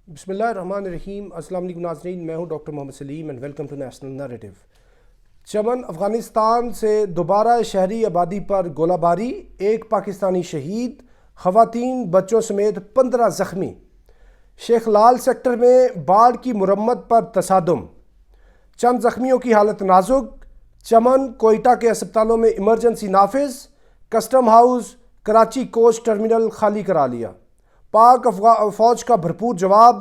بسم اللہ الرحمن الرحیم۔ السلام علیکم ناظرین، میں ہوں doctor Muhammad Saleem and welcome to national narrative. Chaman Afghanistan سے دوبارہ شہری آبادی پر گولہ باری، ایک پاکستانی شہید، خواتین بچوں سمیت 15 زخمی۔ شیخ لال سیکٹر میں باڑ کی مرمت پر تصادم، چند زخمیوں کی حالت نازک۔ چمن کوئٹہ کے اسپتالوں میں ایمرجنسی نافذ، custom house Karachi coach terminal خالی کرا لیا۔ پاک فوج کا بھرپور جواب،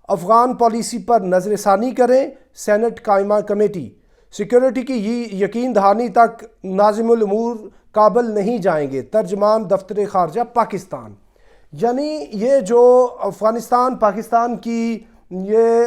افغان پالیسی پر نظر ثانی کریں، سینٹ قائمہ کمیٹی۔ سیکیورٹی کی یقین دہانی تک ناظم الامور کابل نہیں جائیں گے، ترجمان دفتر خارجہ پاکستان۔ یعنی یہ جو افغانستان پاکستان کی یہ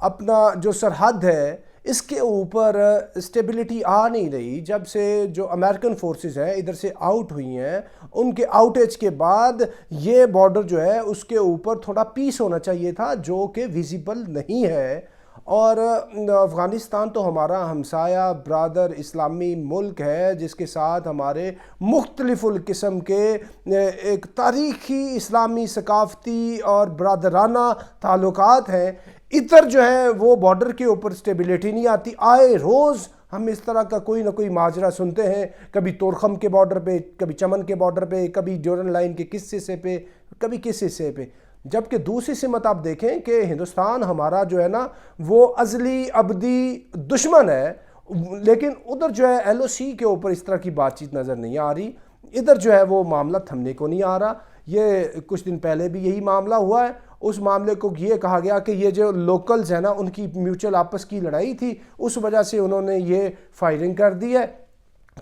اپنا جو سرحد ہے، اس کے اوپر اسٹیبلٹی آ نہیں رہی۔ جب سے جو امریکن فورسز ہیں ادھر سے آؤٹ ہوئی ہیں، ان کے آؤٹیج کے بعد یہ بارڈر جو ہے اس کے اوپر تھوڑا پیس ہونا چاہیے تھا، جو کہ ویزیبل نہیں ہے۔ اور افغانستان تو ہمارا ہمسایہ برادر اسلامی ملک ہے، جس کے ساتھ ہمارے مختلف القسم کے ایک تاریخی اسلامی ثقافتی اور برادرانہ تعلقات ہیں۔ ادھر جو ہے وہ بارڈر کے اوپر اسٹیبلٹی نہیں آتی۔ آئے روز ہم اس طرح کا کوئی نہ کوئی ماجرا سنتے ہیں، کبھی تورخم کے بارڈر پہ، کبھی چمن کے بارڈر پہ، کبھی ڈیورن لائن کے کس حصے پہ، کبھی کس حصے پہ۔ جبکہ دوسری سمت آپ دیکھیں کہ ہندوستان ہمارا جو ہے نا وہ ازلی ابدی دشمن ہے، لیکن ادھر جو ہے ایل او سی کے اوپر اس طرح کی بات چیت نظر نہیں آ رہی۔ ادھر جو ہے وہ معاملہ تھمنے کو نہیں آ رہا۔ یہ کچھ دن پہلے بھی یہی معاملہ ہوا ہے۔ اس معاملے کو یہ کہا گیا کہ یہ جو لوکلز ہیں نا، ان کی میوچل آپس کی لڑائی تھی، اس وجہ سے انہوں نے یہ فائرنگ کر دی ہے۔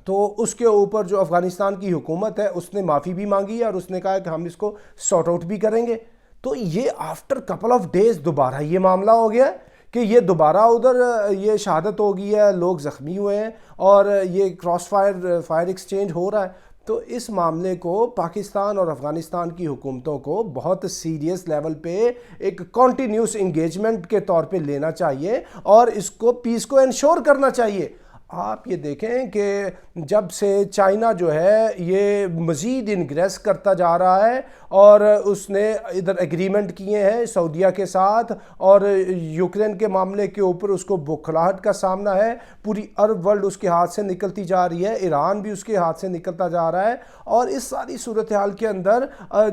تو اس کے اوپر جو افغانستان کی حکومت ہے اس نے معافی بھی مانگی ہے، اور اس نے کہا کہ ہم اس کو سارٹ آؤٹ بھی کریں گے۔ تو یہ آفٹر کپل آف ڈیز دوبارہ یہ معاملہ ہو گیا کہ یہ دوبارہ ادھر یہ شہادت ہو گئی ہے، لوگ زخمی ہوئے ہیں، اور یہ کراس فائر ایکسچینج ہو رہا ہے۔ تو اس معاملے کو پاکستان اور افغانستان کی حکومتوں کو بہت سیریس لیول پہ ایک کنٹینیوس انگیجمنٹ کے طور پہ لینا چاہیے، اور اس کو پیس کو انشور کرنا چاہیے۔ آپ یہ دیکھیں کہ جب سے چائنا جو ہے یہ مزید انگریس کرتا جا رہا ہے، اور اس نے ادھر ایگریمنٹ کیے ہیں سعودیہ کے ساتھ، اور یوکرین کے معاملے کے اوپر اس کو بوکھلاہٹ کا سامنا ہے، پوری عرب ورلڈ اس کے ہاتھ سے نکلتی جا رہی ہے، ایران بھی اس کے ہاتھ سے نکلتا جا رہا ہے، اور اس ساری صورتحال کے اندر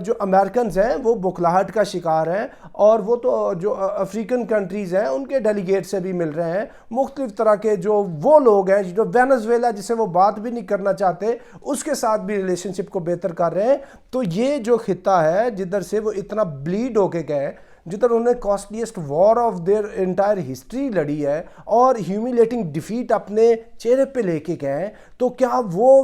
جو امریکنز ہیں وہ بوکھلاہٹ کا شکار ہیں، اور وہ تو جو افریقن کنٹریز ہیں ان کے ڈیلیگیٹ سے بھی مل رہے ہیں، مختلف طرح کے جو وہ لوگ ہیں جو وینزویلا جسے وہ بات بھی نہیں کرنا چاہتے، اس کے ساتھ بھی ریلیشن شپ کو بہتر کر رہے ہیں۔ تو یہ جو خطہ ہے جدھر سے وہ اتنا بلیڈ ہو کے گئے، جدھر انہوں نے costliest war of their entire history لڑی ہے، اور ہیومیلیٹنگ ڈیفیٹ اپنے چہرے پہ لے کے گئے، تو کیا وہ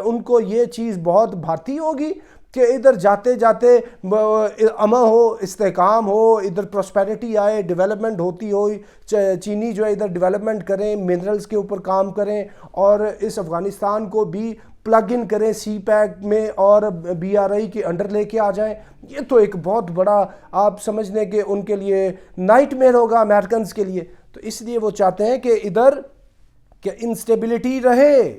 ان کو یہ چیز بہت بھاتی ہوگی کہ ادھر جاتے جاتے امن ہو، استحکام ہو، ادھر پراسپیرٹی آئے، ڈیولپمنٹ ہوتی ہو، چینی جو ہے ادھر ڈیولپمنٹ کریں، منرلز کے اوپر کام کریں، اور اس افغانستان کو بھی پلگ ان کریں سی پیک میں، اور بی آر آئی کے انڈر لے کے آ جائیں؟ یہ تو ایک بہت بڑا آپ سمجھ لیں کہ ان کے لیے نائٹ میئر ہوگا امریکنز کے لیے۔ تو اس لیے وہ چاہتے ہیں کہ ادھر کہ انسٹیبلٹی رہے،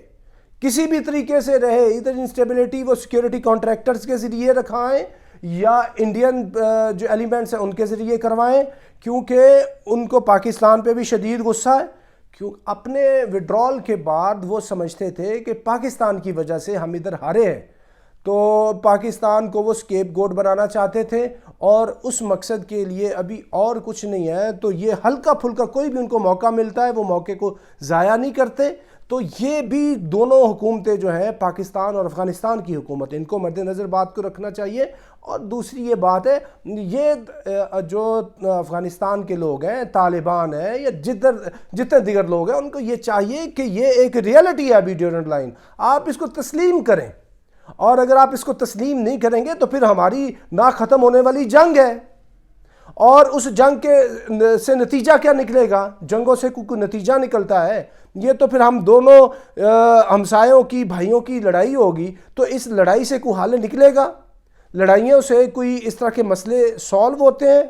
کسی بھی طریقے سے رہے۔ ادھر انسٹیبلٹی وہ سیکیورٹی کانٹریکٹرز کے ذریعے رکھائیں، یا انڈین جو ایلیمنٹس ہیں ان کے ذریعے کروائیں، کیونکہ ان کو پاکستان پہ بھی شدید غصہ ہے۔ کیوں اپنے وڈرال کے بعد وہ سمجھتے تھے کہ پاکستان کی وجہ سے ہم ادھر ہارے ہیں، تو پاکستان کو وہ اسکیپ گوٹ بنانا چاہتے تھے، اور اس مقصد کے لیے ابھی اور کچھ نہیں ہے۔ تو یہ ہلکا پھلکا کوئی بھی ان کو موقع ملتا ہے وہ موقع کو ضائع نہیں کرتے۔ تو یہ بھی دونوں حکومتیں جو ہیں پاکستان اور افغانستان کی حکومت، ان کو مد نظر بات کو رکھنا چاہیے۔ اور دوسری یہ بات ہے، یہ جو افغانستان کے لوگ ہیں، طالبان ہیں، یا جتنے دیگر لوگ ہیں، ان کو یہ چاہیے کہ یہ ایک ریئلٹی ہے ابھی ڈیورنٹ لائن، آپ اس کو تسلیم کریں، اور اگر آپ اس کو تسلیم نہیں کریں گے تو پھر ہماری نہ ختم ہونے والی جنگ ہے، اور اس جنگ کے سے نتیجہ کیا نکلے گا؟ جنگوں سے کوئی نتیجہ نکلتا ہے؟ یہ تو پھر ہم دونوں ہمسایوں کی، بھائیوں کی لڑائی ہوگی، تو اس لڑائی سے کوئی حل نکلے گا؟ لڑائیوں سے کوئی اس طرح کے مسئلے سالو ہوتے ہیں؟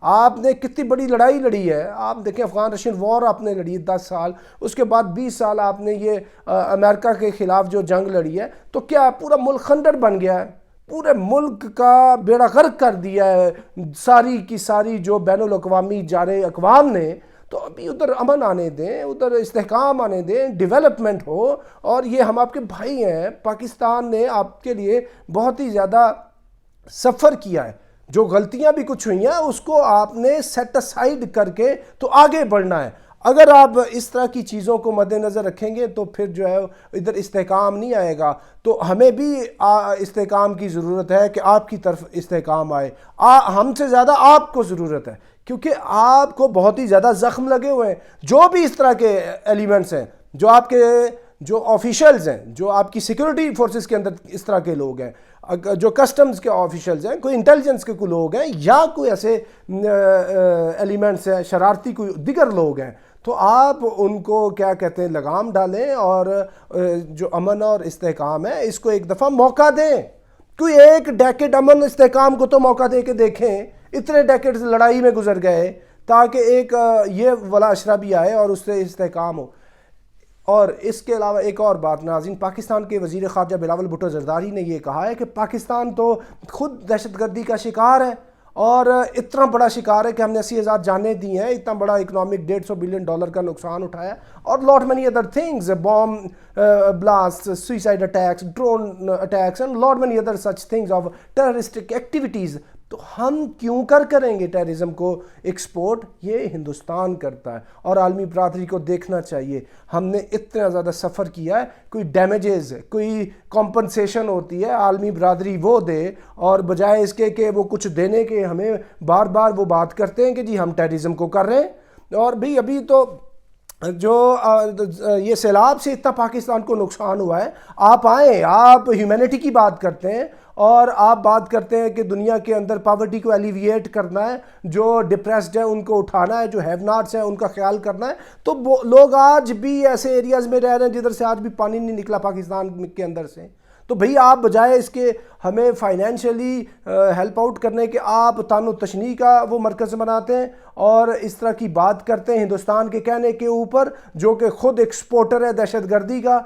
آپ نے کتنی بڑی لڑائی لڑی ہے، آپ دیکھیں افغان رشین وار آپ نے لڑی ہے 10 سال، اس کے بعد 20 سال آپ نے یہ امریکہ کے خلاف جو جنگ لڑی ہے، تو کیا پورا ملک خنڈر بن گیا ہے؟ پورے ملک کا بیڑا غرق کر دیا ہے ساری کی ساری جو بین الاقوامی ادارے اقوام نے. تو ابھی ادھر امن آنے دیں, ادھر استحکام آنے دیں, ڈیولپمنٹ ہو. اور یہ ہم آپ کے بھائی ہیں, پاکستان نے آپ کے لیے بہت ہی زیادہ سفر کیا ہے. جو غلطیاں بھی کچھ ہوئی ہیں اس کو آپ نے سیٹ اسائیڈ کر کے تو آگے بڑھنا ہے. اگر آپ اس طرح کی چیزوں کو مد نظر رکھیں گے تو پھر جو ہے ادھر استحکام نہیں آئے گا. تو ہمیں بھی استحکام کی ضرورت ہے کہ آپ کی طرف استحکام آئے. ہم سے زیادہ آپ کو ضرورت ہے, کیونکہ آپ کو بہت ہی زیادہ زخم لگے ہوئے ہیں. جو بھی اس طرح کے ایلیمنٹس ہیں, جو آپ کے جو آفیشلز ہیں, جو آپ کی سیکورٹی فورسز کے اندر اس طرح کے لوگ ہیں, جو کسٹمز کے آفیشلز ہیں, کوئی انٹیلیجنس کے کوئی لوگ ہیں, یا کوئی ایسے ایلیمنٹس ہیں, شرارتی کوئی دیگر لوگ ہیں, تو آپ ان کو کیا کہتے ہیں لگام ڈالیں اور جو امن اور استحکام ہے اس کو ایک دفعہ موقع دیں. کوئی ایک ڈیکیڈ امن استحکام کو تو موقع دے کے دیکھیں. اتنے ڈیکیڈز لڑائی میں گزر گئے تاکہ ایک یہ ولا اشرا بھی آئے اور اس سے استحکام ہو. اور اس کے علاوہ ایک اور بات ناظرین, پاکستان کے وزیر خارجہ بلاول بھٹو زرداری نے یہ کہا ہے کہ پاکستان تو خود دہشت گردی کا شکار ہے, اور اتنا بڑا شکار ہے کہ ہم نے 80,000 جانیں دی ہیں, اتنا بڑا اکنامک $150 بلین کا نقصان اٹھایا, اور lot many other things, bomb blast, suicide attacks, drone attacks, and lot many other such things of terroristic activities. تو ہم کیوں کریں گے ٹیررزم کو ایکسپورٹ؟ یہ ہندوستان کرتا ہے, اور عالمی برادری کو دیکھنا چاہیے. ہم نے اتنا زیادہ سفر کیا ہے, کوئی ڈیمیجز, کوئی کمپنسیشن ہوتی ہے, عالمی برادری وہ دے, اور بجائے اس کے کہ وہ کچھ دینے کے ہمیں بار بار وہ بات کرتے ہیں کہ جی ہم ٹیررزم کو کر رہے ہیں. اور بھی ابھی تو جو یہ سیلاب سے اتنا پاکستان کو نقصان ہوا ہے, آپ آئیں, آپ ہیومینٹی کی بات کرتے ہیں, اور آپ بات کرتے ہیں کہ دنیا کے اندر پاورٹی کو ایلیویٹ کرنا ہے, جو ڈپریسڈ ہے ان کو اٹھانا ہے, جو ہیو ناٹس ہیں ان کا خیال کرنا ہے. تو لوگ آج بھی ایسے ایریاز میں رہ رہے ہیں جدھر سے آج بھی پانی نہیں نکلا پاکستان کے اندر سے. تو بھئی آپ بجائے اس کے ہمیں فائنینشلی ہیلپ آؤٹ کرنے کے آپ تان و تشنیع کا وہ مرکز بناتے ہیں, اور اس طرح کی بات کرتے ہیں ہندوستان کے کہنے کے اوپر, جو کہ خود ایکسپورٹر ہے دہشت گردی کا.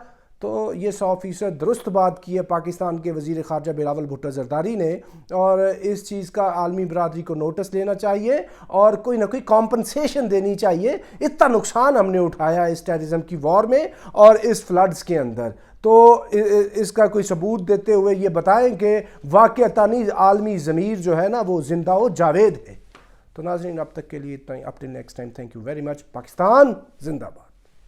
تو یہ 100% درست بات کی ہے پاکستان کے وزیر خارجہ بلاول بھٹو زرداری نے, اور اس چیز کا عالمی برادری کو نوٹس لینا چاہیے, اور کوئی نہ کوئی کمپنسیشن دینی چاہیے. اتنا نقصان ہم نے اٹھایا اس ٹیررزم کی وار میں اور اس فلڈز کے اندر. تو اس کا کوئی ثبوت دیتے ہوئے یہ بتائیں کہ واقعتاً عالمی ضمیر جو ہے نا وہ زندہ و جاوید ہے. تو ناظرین اب تک کے لیے اتنا ہی. Up till next time, thank you very much. Pakistan زندہ باد.